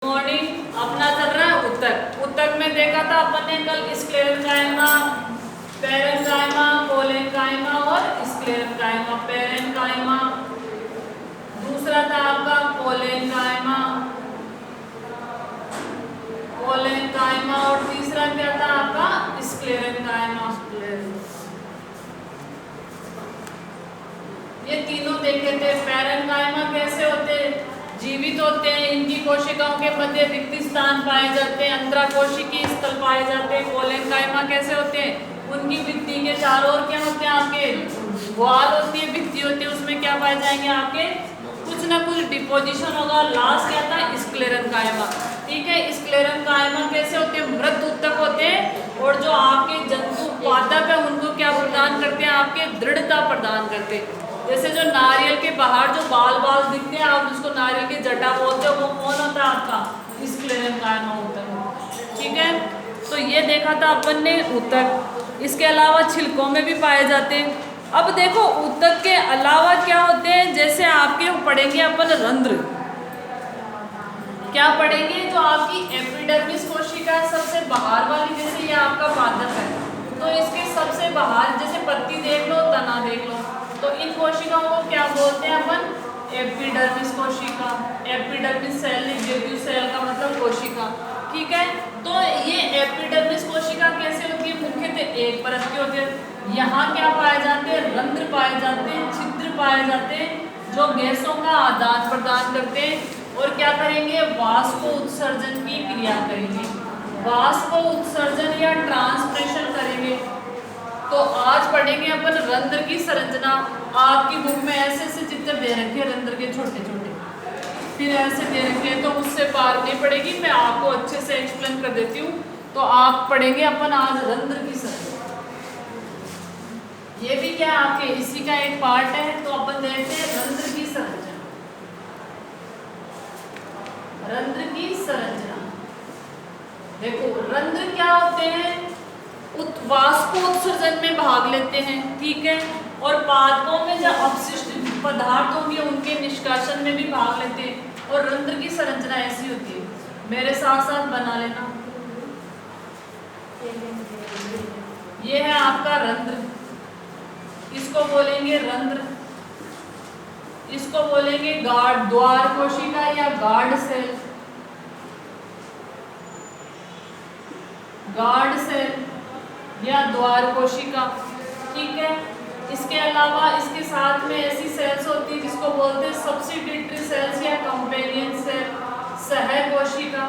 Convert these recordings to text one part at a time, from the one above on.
Morning अपना चल रहा है उत्तक। उत्तक में देखा था अपन ने कल स्क्लेरेंकाइमा, पेरेंकाइमा, कोलेंकाइमा और स्क्लेरेंकाइमा। पेरेंकाइमा दूसरा था आपका कोलेंकाइमा, कोलेंकाइमा और तीसरा क्या था आपका स्क्लेरेंकाइमा। ये तीनों देखे थे। पेरेंकाइमा कैसे होते, जीवित होते हैं, इनकी कोशिकाओं के मध्य रिक्त स्थान पाए जाते हैं, अंतराकोशिकीय स्थल पाए जाते हैं। कोलेंकाइमा कैसे होते हैं, उनकी भित्ति के चारों ओर क्या होते हैं आपके वॉल होती है, भित्ति होती है, उसमें क्या पाए जाएंगे आपके कुछ ना कुछ डिपोजिशन होगा। लास्ट क्या था स्क्लेरेंकाइमा। ठीक है, स्क्लेरेंकाइमा कैसे होते हैं, मृत उत्तक होते हैं और जो आपके जंतु पादप है उनको क्या प्रदान करते हैं आपके दृढ़ता प्रदान करते हैं। जैसे जो नारियल के बाहर जो बाल बाल दिखते हैं, आप जिसको नारियल की जटा बोलते हो, वो कौन होता है आपका स्क्लेरेंकाइमा होता है। ठीक है, तो ये देखा था अपन ने उत्तक। इसके अलावा छिलकों में भी पाए जाते हैं। अब देखो उत्तक के अलावा क्या होते हैं, जैसे आपके पढ़ेंगे अपन रंध्र। क्या पढ़ेंगे, जो आपकी एपिडर्मिस कोशिका है सबसे बाहर वाली, जैसे ये आपका पादप है तो इसके सबसे बाहर जैसे पत्ती देख लो, तना देख लो, तो इन कोशिकाओं को क्या बोलते हैं अपन एपिडर्मिस कोशिका। एपिडर्मिस सेल, डेब्यू सेल का मतलब कोशिका। ठीक है, तो ये एपिडर्मिस कोशिका कैसे होती है, मुख्यतः एक परत की होती है। यहाँ क्या पाए जाते हैं, रंध्र पाए जाते हैं, छिद्र पाए जाते हैं जो गैसों का आदान प्रदान करते हैं और क्या करेंगे, वाष्प उत्सर्जन की क्रिया करेंगे। वाष्प उत्सर्जन या ट्रांसप्रेशन करेंगे। तो आज पढ़ेंगे अपन रंध्र की संरचना। आपकी बुक में ऐसे ऐसे चित्र दे रखे हैं रंध्र के छोटे छोटे, फिर ऐसे दे रखे हैं, तो उससे पार नहीं पड़ेगी, मैं आपको अच्छे से एक्सप्लेन कर देती हूँ। तो आप पढ़ेंगे अपन आज रंध्र की संरचना। ये भी क्या आपके इसी का एक पार्ट है। तो अपन देखते हैं रंध्र की संरचना। रंध्र की संरचना देखो, रंध्र क्या होते हैं, वाष्पोत्सर्जन में भाग लेते हैं। ठीक है, और पादपों में जो अपशिष्ट पदार्थ होंगे उनके निष्कासन में भी भाग लेते हैं। और रंध्र की संरचना ऐसी होती है, मेरे साथ साथ बना लेना। ये है आपका रंध्र, इसको बोलेंगे रंध्र, इसको बोलेंगे गार्ड द्वार कोशिका या गार्ड सेल। गार्ड सेल या द्वार कोशिका। ठीक है, इसके अलावा इसके साथ में ऐसी सेल्स होती है जिसको बोलते हैं सब्सिडियरी सेल्स या कंपेनियन सेल, सह कोशिका।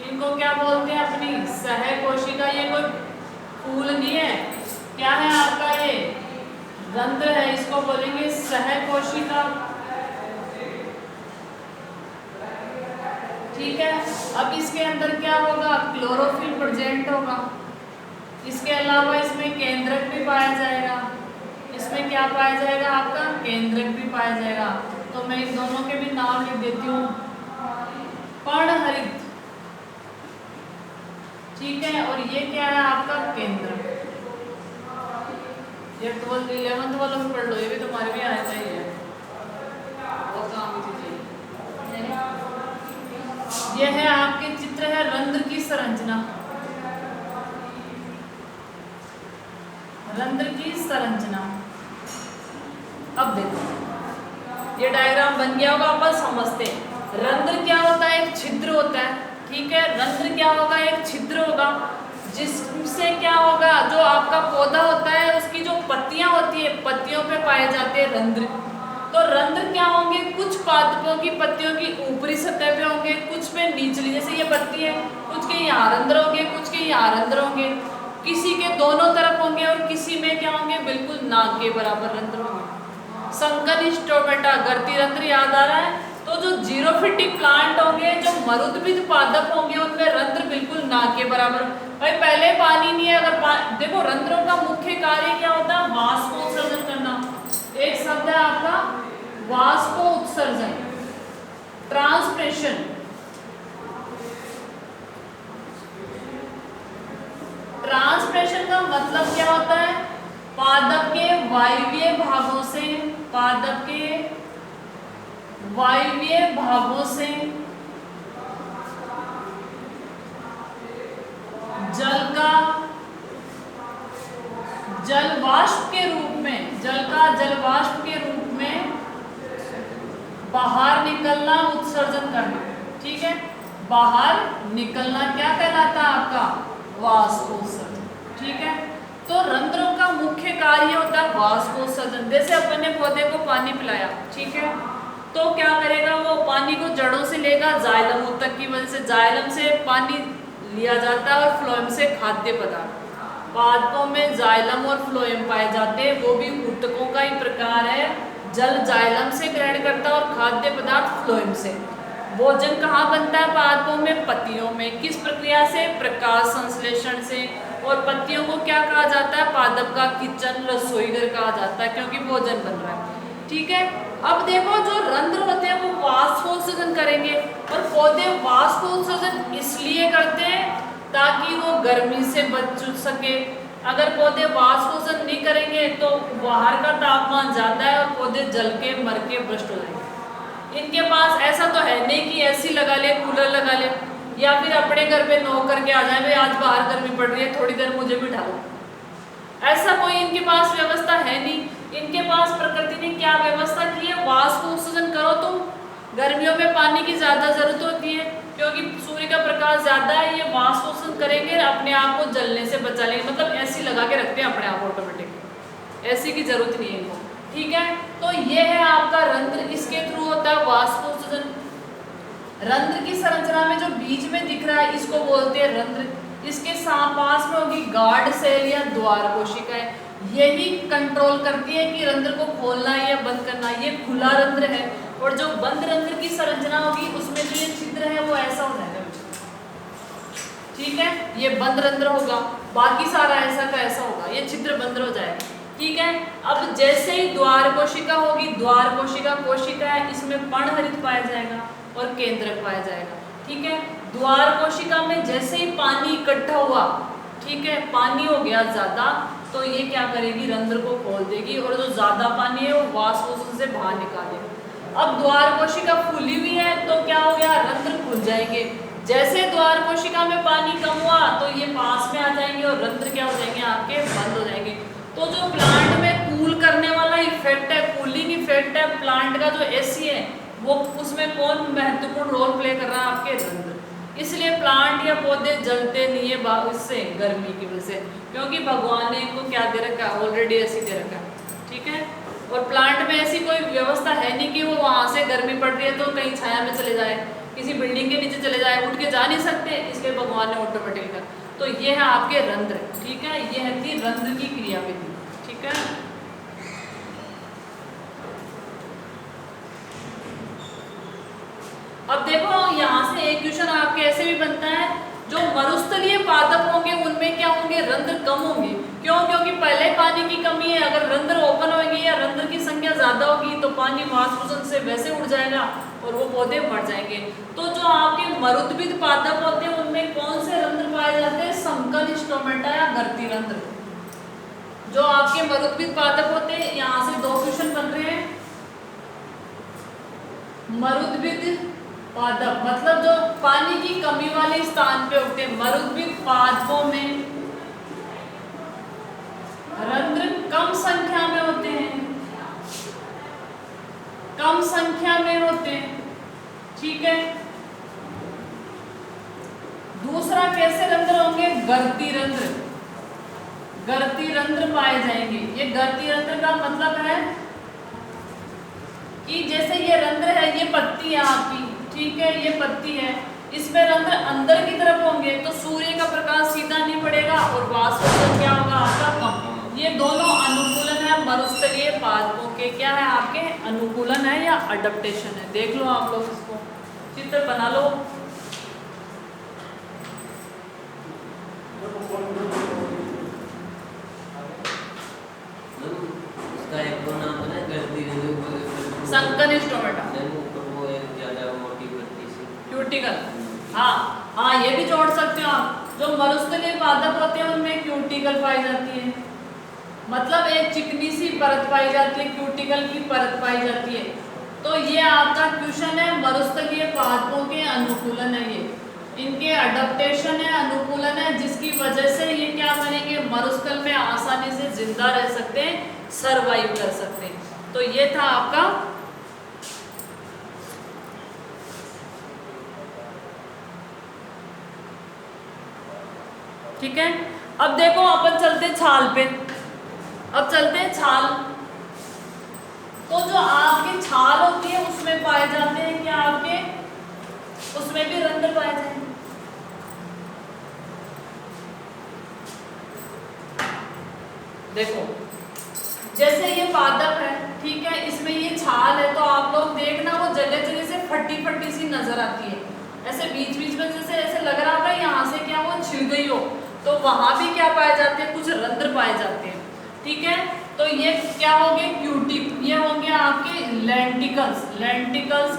इनको क्या बोलते हैं, अपनी सह कोशिका। ये कोई फूल नहीं है, क्या है आपका ये रंध्र है, इसको बोलेंगे सह कोशिका। ठीक है, अब इसके अंदर क्या होगा, क्लोरोफिल प्रेजेंट होगा। इसके अलावा इसमें केंद्रक भी पाया जाएगा। इसमें क्या पाया जाएगा आपका केंद्रक भी पाया जाएगा। तो मैं इन दोनों के भी नाम लिख देती हूँ, पर्णहरित। ठीक है, और ये क्या है आपका केंद्रक। ये 12th 11th वालों में पढ़ लो, ये भी तुम्हारे भी आया चाहिए, बहुत काम की चीजें। यह है आपके चित्र है रंध्र की संरचना। रंध्र की संरचना। अब देखो ये डायग्राम बन गया होगा, अपन समझते हैं। रंध्र क्या होता है, एक छिद्र होता है। ठीक है, रंध्र क्या होगा, एक छिद्र होगा जिससे क्या होगा, जो आपका पौधा होता है उसकी जो पत्तियां होती है, पत्तियों पे पाए जाते हैं रंध्र। तो रंध्र क्या होंगे, कुछ पादपों की पत्तियों की ऊपरी सतह पे होंगे, कुछ पे निचली, जैसे ये पत्ती है, कुछ के यहाँ रंध्र होंगे, कुछ के यहाँ रंध्र होंगे, किसी के दोनों तरफ होंगे और किसी में क्या होंगे, बिल्कुल नाक के बराबर रंध्र होंगे। संकन स्टोमेटा गर्ती रंध्र याद आ रहा है। तो जो जीरोफिटिक प्लांट होंगे, जो मरुद्भिद पादप होंगे, उनमें रंध्र बिल्कुल नाक के बराबर। भाई पहले पानी नहीं है, अगर देखो रंध्रों का मुख्य कार्य क्या होता है, वाष्पोत्सर्जन करना। एक शब्द है आपका वाष्पोत्सर्जन, ट्रांसप्रेशन। ट्रांसप्रेशन का मतलब क्या होता है, पादप के वायवीय भागों से, पादप के वायवीय भागों से वाष्पोत्सर्जन करना, ठीक है। बाहर निकलना क्या कहलाता है आपका? वाष्पोत्सर्जन, ठीक है। तो रंध्रों का मुख्य कार्य होता है वाष्पोत्सर्जन। जैसे अपन ने पौधे को पानी पिलाया, ठीक है, तो क्या करेगा वो? पानी को जड़ों से लेगा जाइलम तक की वजह से, जाइलम से पानी लिया जाता है और फ्लोएम से खाद्य पदार्थ। पादपों में जाइलम और फ्लोएम पाए जाते हैं, वो भी ऊतकों का ही प्रकार है। जल जाइलम से ग्रहण करता है और खाद्य पदार्थ फ्लोएम से। भोजन कहाँ बनता है पादपों में? पत्तियों में। किस प्रक्रिया से? प्रकाश संश्लेषण से। और पत्तियों को क्या कहा जाता है? पादप का किचन, रसोई घर कहा जाता है, क्योंकि भोजन बन रहा है, ठीक है। अब देखो जो रंध्र होते हैं वो वाष्पोत्सर्जन करेंगे, और पौधे वाष्पोत्सर्जन इसलिए करते हैं ताकि वो गर्मी से बच सके। अगर पौधे वाष्पोत्सर्जन नहीं करेंगे तो बाहर का तापमान ज्यादा है और पौधे जल के मर के भ्रष्ट हो जाएंगे। इनके पास ऐसा तो है नहीं कि एसी लगा ले, कूलर लगा ले, या फिर अपने घर पे नॉक करके आ जाए, भाई आज बाहर गर्मी पड़ रही है थोड़ी देर मुझे भी ढालो। ऐसा कोई इनके पास व्यवस्था है नहीं। इनके पास प्रकृति ने क्या व्यवस्था की है? वाष्पोत्सर्जन करो तुम। गर्मियों में पानी की ज्यादा जरूरत होती है क्योंकि सूर्य का प्रकाश ज्यादा है, ये वाष्पोत्सर्जन करेंगे, अपने आप को जलने से बचा लेंगे। मतलब एसी लगा के रखते हैं अपने आप ऑटोमेटिक, एसी की जरूरत नहीं है इनको, ठीक है। तो ये है आपका रंध्र, इसके थ्रू होता है वाष्पोत्सर्जन। रंध्र की संरचना में जो बीच में दिख रहा है इसको बोलते हैं रंध्र। इसके पास में होगी गार्ड सेल या द्वार कोशिकाएं, यही कंट्रोल करती है कि रंध्र को खोलना या बंद करना। ये खुला रंध्र है, और जो बंद रंध्र की संरचना होगी उसमें जो ये छिद्र है वो ऐसा हो जाएगा, ठीक है। ये बंद रंध्र होगा, बाकी सारा ऐसा का ऐसा होगा, ये छिद्र बंद हो जाएगा, ठीक है। अब जैसे ही द्वार कोशिका होगी, द्वार कोशिका कोशिका है, इसमें पर्णहरित पाया जाएगा और केंद्रक पाया जाएगा, ठीक है। द्वार कोशिका में जैसे ही पानी इकट्ठा हुआ, ठीक है, पानी हो गया ज्यादा, तो ये क्या करेगी? रंध्र को खोल देगी, और जो ज्यादा पानी है वो वाष्पोत्सर्जन से बाहर निकालेगी। अब द्वार कोशिका फूली हुई है तो क्या हो गया? रंध्र खुल जाएंगे। जैसे द्वार कोशिका में पानी कम हुआ तो ये पास में आ जाएंगे और रंध्र क्या हो जाएंगे? आपके बंद हो जाएंगे। तो जो प्लांट में कूल करने वाला इफेक्ट है, कूलिंग इफेक्ट है प्लांट का, जो एसी है वो उसमें कौन महत्वपूर्ण रोल प्ले कर रहा है? आपके रंध्र। इसलिए प्लांट या पौधे जलते नहीं है इससे, गर्मी की वजह से, क्योंकि भगवान ने इनको क्या दे रखा है? ऑलरेडी एसी दे रखा है, ठीक है। और प्लांट में ऐसी कोई व्यवस्था है नहीं कि वो वहां से गर्मी पड़ रही है तो कहीं छाया में चले जाए, किसी बिल्डिंग के नीचे चले जाए, उठ के जा नहीं सकते, इसलिए भगवान ने ऑटोमेटिक कर। तो ये है आपके रंध्र, ठीक है। ये है थी रंध्र की क्रियाविधि, ठीक है। अब देखो यहाँ से एक क्वेश्चन आपके ऐसे भी बनता है, जो मरुस्थलीय पादप होंगे उनमें क्या होंगे? रंध्र कम होंगे। क्यों? क्योंकि पहले पानी की कमी है, अगर रंध्र ओपन होंगे या रंध्र की संख्या ज्यादा होगी तो पानी वाष्पोत्सर्जन से वैसे उड़ जाएगा और वो पौधे मर जाएंगे। तो जो आपके मरुद्भिद पादप होते हैं उनमें कौन से रंध्र पाए जाते हैं? संकर स्टोमेटा या गर्ती रंध्र। जो आपके मरुद्भिद पादप होते हैं, यहाँ से दो क्वेश्चन बन रहे हैं। मरुद्भिद पादप मतलब जो पानी की कमी वाले स्थान पे होते हैं। मरुद्भिद पादपों में रंध्र कम संख्या में होते हैं, कम संख्या में होते हैं, ठीक है। दूसरा कैसे रंध्र होंगे? गर्ती रंध्र, गर्ती रंध्र पाए जाएंगे। ये गर्ती रंध्र का मतलब है कि जैसे ये रंध्र है, ये पत्ती है आपकी, ठीक है, ये पत्ती है, इसमें रंध्र अंदर की तरफ होंगे तो सूर्य का प्रकाश सीधा नहीं पड़ेगा और वाष्पोत्सर्जन क्या होगा? आपका कम। ये दोनों अनुकूलन है मरुस्थलीय पादपों के। क्या है? आपके अनुकूलन है या अडप्टेशन है। देख लो आप लोग, इसको चित्र बना लो। संकर स्टोमेटा, क्यूटिकल, हाँ हाँ, ये भी जोड़ सकते हो आप। जो मरुस्थलीय पादप होते हैं उनमें क्यूटिकल पाई जाती है, मतलब एक चिकनी सी परत पाई जाती है, क्यूटिकल की परत पाई जाती है। तो ये आपका क्वेश्चन है, मरुस्थलीय पादपों के अनुकूलन है, ये इनके अडप्टेशन है, अनुकूलन है, जिसकी वजह से ये क्या करेंगे? मरुस्थल में आसानी से जिंदा रह सकते हैं, सरवाइव कर सकते हैं। तो ये था आपका ठीक है। अब देखो अपन चलते छाल पे। अब चलते हैं छाल। तो जो आपकी छाल होती है उसमें पाए जाते हैं क्या, आपके उसमें भी रंध्र पाए जाएंगे। देखो जैसे ये पादप है, ठीक है, इसमें ये छाल है, तो आप लोग देखना वो जगह जगह से फटी फटी सी नजर आती है, ऐसे बीच बीच में जैसे ऐसे लग रहा होगा यहाँ से क्या वो छिल गई हो, तो वहां भी क्या पाए जाते हैं, कुछ रंध्र पाए जाते हैं, ठीक है। तो ये क्या होंगे, क्यूटिप, ये होंगे आपके लेंटिकल्स, लेंटिकल्स,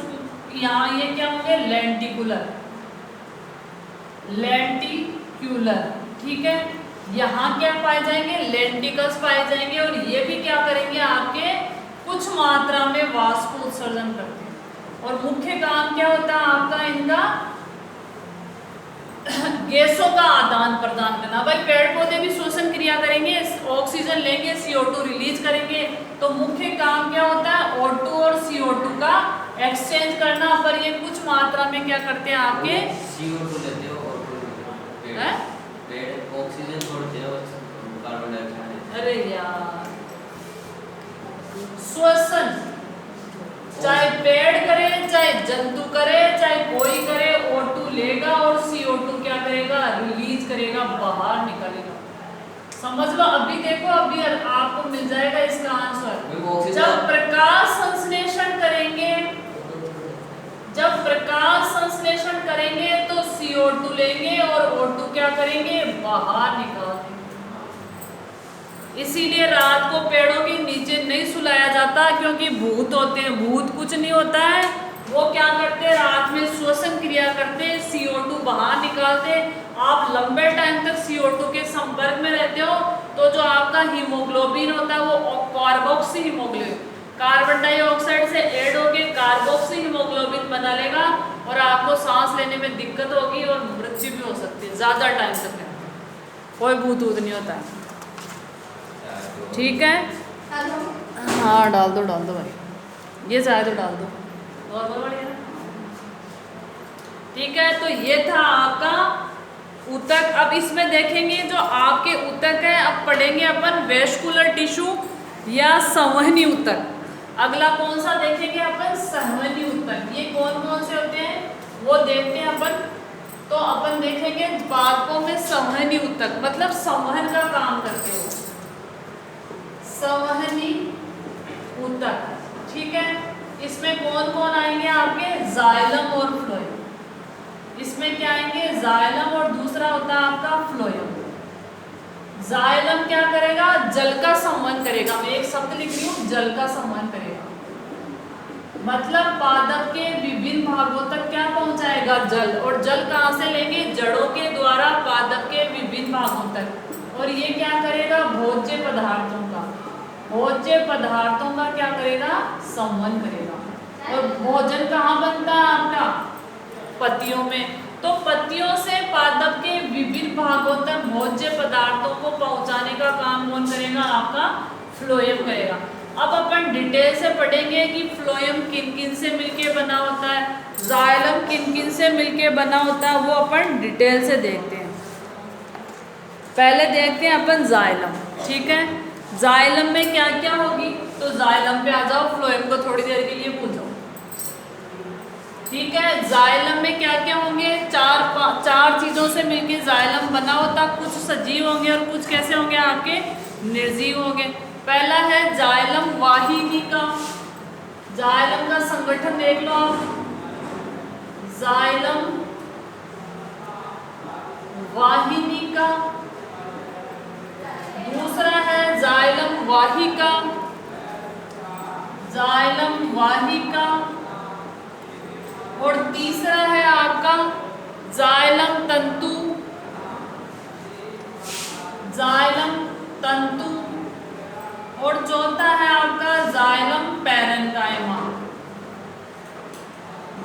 यहाँ ये क्या होंगे, लेंटिकुलर, लेंटिक्यूलर, ठीक है। यहाँ क्या पाए जाएंगे, लेंटिकल्स पाए जाएंगे, और ये भी क्या करेंगे, आपके कुछ मात्रा में वाष्प को उत्सर्जन करते हैं। और मुख्य काम क्या होता है आपका इनका, गैसों का आदान प्रदान करना। भाई पेड़ पौधे भी श्वसन क्रिया करेंगे, ऑक्सीजन लेंगे, CO2 रिलीज करेंगे, तो मुख्य काम क्या होता है, O2 और CO2 का एक्सचेंज करना। पर ये कुछ मात्रा में क्या करते हैं आपके, CO2 लेते हो, पेड़ ऑक्सीजन छोड़ते हो, कार्बन डाइऑक्साइड। अरे यार, श्वसन चाहे पेड़ करे, चाहे जंतु करे, चाहे कोई करे, O2 लेगा और CO2 क्या करेगा, रिलीज करेगा, बाहर निकलेगा। समझ लो। अभी देखो, अभी आपको मिल जाएगा इसका आंसर। जब प्रकाश संश्लेषण करेंगे, जब प्रकाश संश्लेषण करेंगे तो CO2 लेंगे और O2 क्या करेंगे, बाहर निकाल देंगे। इसीलिए रात को पेड़ों के नीचे नहीं सुलाया जाता, क्योंकि भूत होते हैं। भूत कुछ नहीं होता है, वो क्या करते हैं, रात में श्वसन क्रिया करते हैं, CO2 बाहर निकालते हैं। आप लंबे टाइम तक CO2 के संपर्क में रहते हो तो जो आपका हीमोग्लोबिन होता है वो कार्बोक्सी हीमोग्लोबिन, कार्बन डाइऑक्साइड से ऐड होके कार्बोक्सी हीमोग्लोबिन बना लेगा, और आपको सांस लेने में दिक्कत होगी और मृत्यु भी हो सकती है ज्यादा टाइम तक। कोई भूत ऊत नहीं होता है, ठीक है। हाँ डाल दो भाई, ये चाहे तो डाल दो, नॉर्मल बढ़िया। ठीक है, तो ये था आपका ऊतक। अब इसमें देखेंगे जो आपके ऊतक है, अब पढ़ेंगे अपन वेस्कुलर टिश्यू या संवहनी ऊतक। अगला कौन सा देखेंगे अपन, संवहनी ऊतक। ये कौन कौन से होते हैं वो देखते हैं अपन। तो अपन देखेंगे पादपों में संवहनी ऊतक, मतलब संवहन का काम करते हो, संवहनी ऊतक, ठीक है। इसमें कौन कौन आएंगे आपके, जाइलम और फ्लोएम। इसमें क्या आएंगे, जाइलम, और दूसरा होता है आपका फ्लोएम। जाइलम क्या करेगा, जल का संवहन करेगा। मैं एक शब्द लिख रही हूँ, जल का संवहन करेगा, मतलब पादप के विभिन्न भागों तक क्या पहुंचाएगा, जल। और जल कहाँ से लेंगे, जड़ों के द्वारा पादप के विभिन्न भागों तक। और ये क्या करेगा, भोज्य पदार्थों का, भोज्य पदार्थों का क्या करेगा, संवहन करेगा। और भोजन कहाँ बनता है आपका, पत्तियों में। तो पत्तियों से पादप के विभिन्न भागों तक भोज्य पदार्थों को पहुंचाने का काम कौन करेगा, आपका फ्लोएम करेगा। अब अपन डिटेल से पढ़ेंगे कि फ्लोएम किन किन से मिलके बना होता है, जाइलम किन किन से मिलके बना होता है, वो अपन डिटेल से देखते हैं। पहले देखते हैं अपन जाइलम, ठीक है। जाइलम में क्या क्या होगी, तो जाइलम पे आ जाओ, फ्लोएम को थोड़ी देर के लिए भूल जाओ, ठीक है। जाइलम में क्या क्या होंगे, चार चीजों से मिलके जाइलम बना होता। कुछ सजीव होंगे और कुछ कैसे होंगे, आपके निर्जीव होंगे। पहला है जाइलम वाहिनिका। जाइलम का संगठन देख लो आप, जाइलम वाहिनिका। दूसरा है जाइलम वाहिका, जाइलम वाहिका। और तीसरा है आपका जाइलम तंतु, जाइलम तंतु। और चौथा है आपका जाइलम पैरेन्काइमा,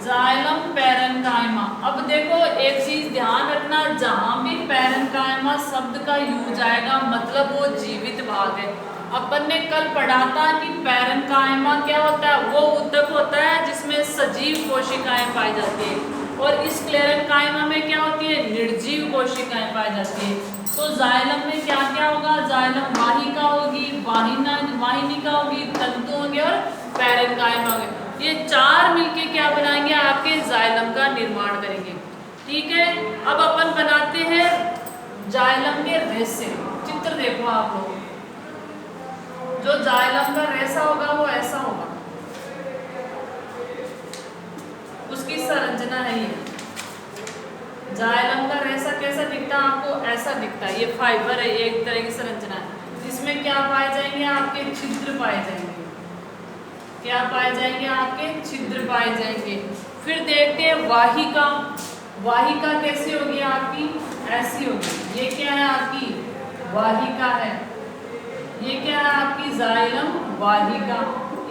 जाइलम पैरेन्काइमा। अब देखो एक चीज ध्यान रखना, जहां भी पैरेन्काइमा शब्द का यूज आएगा मतलब वो जीवित भाग है। अपन ने कल पढ़ा था कि पैरेन्काइमा क्या होता है, वो ऊतक होता है जिसमें सजीव कोशिकाएं पाई जाती है। और इस क्लेरेन्काइमा में क्या होती है, निर्जीव कोशिकाएं पाई जाती है। तो जाइलम में क्या क्या होगा, जाइलम वाहिका होगी, वाहिनिका होगी, तंतु होंगे और पैरेन्काइमा होंगे। ये चार मिलके क्या बनाएंगे, आपके जाइलम का निर्माण करेंगे। ठीक है, अब अपन बनाते हैं जाइलम के रेशे। चित्र देखो आप लोग, जो जाइलम का रेशा होगा वो ऐसा होगा, उसकी संरचना है ये। जाइलम का रेशा कैसा दिखता है आपको, ऐसा दिखता है। ये फाइबर है, ये एक तरह की संरचना है। इसमें क्या पाए जाएंगे, आपके छिद्र पाए जाएंगे। क्या पाए जाएंगे, आपके छिद्र पाए जाएंगे। फिर देखते हैं वाहिका। वाहिका कैसी होगी आपकी, ऐसी होगी। ये क्या है आपकी वाहिका है, ये क्या है आपकी जाइलम वाहिका।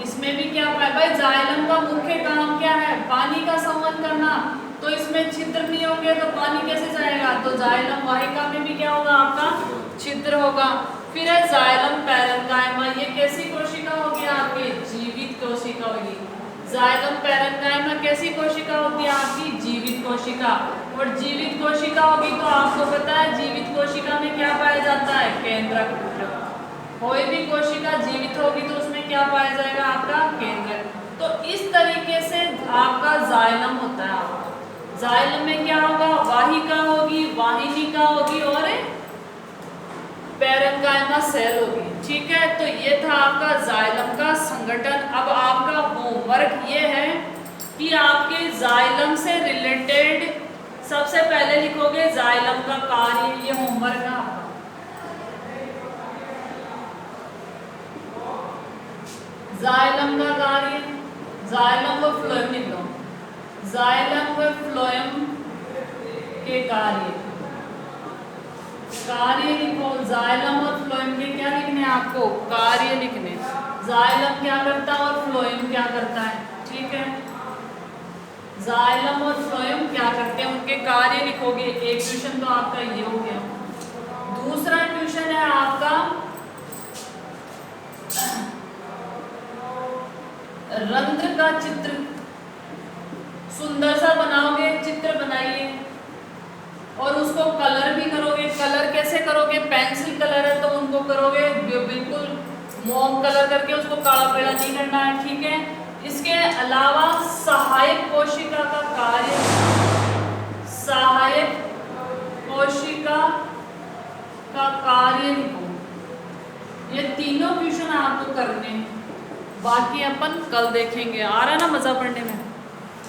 इसमें भी क्या पाए भाई, जाइलम का मुख्य काम क्या है, पानी का संवहन करना। तो इसमें छिद्र नहीं होंगे तो पानी कैसे जाएगा, तो जाइलम वाहिका में भी क्या होगा, आपका छिद्र होगा। फिर है जाइलम पैरेन्काइमा। ये कैसी कोशिका होगी आपकी, जीवित कोशिका होगी। जाइलम पैरेन्काइमा कैसी कोशिका होती है आपकी, जीवित कोशिका। और जीवित कोशिका होगी तो आपको पता है जीवित कोशिका में क्या पाया जाता है, केंद्रक। कोई भी कोशिका जीवित होगी तो उसमें क्या पाया जाएगा, आपका केंद्रक। तो इस तरीके से आपका जाइलम होता है। आपका जाइलम में क्या होगा, वाहिका होगी, वाहिनिका होगी और पैरेन्काइमा सेल होगी। ठीक है, तो ये था आपका जाइलम का संगठन। अब आपका होमवर्क ये है कि आपके जाइलम से रिलेटेड सबसे पहले लिखोगे जाइलम का कार्य। ये होमवर्क है आपका। जाइलम का कार्य, जाइलम व फ्लोएम लिख लो। जाइलम व फ्लोएम के कार्य, कार्य लिखो। जाइलम और फ्लोएम के क्या लिखने हैं आपको, कार्य लिखने। जाइलम क्या करता है और फ्लोएम क्या करता है। ठीक है, जाइलम और फ्लोएम क्या करते हैं, उनके कार्य लिखोगे। एक क्वेश्चन तो आपका ये हो गया। दूसरा क्वेश्चन है आपका रंध्र का चित्र। सुंदर सा बनाओगे, चित्र बनाइए और उसको कलर भी करोगे। कलर कैसे करोगे, पेंसिल कलर है तो उनको करोगे बिल्कुल मोम कलर करके, उसको काला पीला नहीं करना है। ठीक है, इसके अलावा सहायक कोशिका का कार्य, सहायक कोशिका का कार्य लिखो। ये तीनों क्वेश्चन आपको करने हैं, बाकी अपन कल देखेंगे। आ रहा है ना मजा पढ़ने में।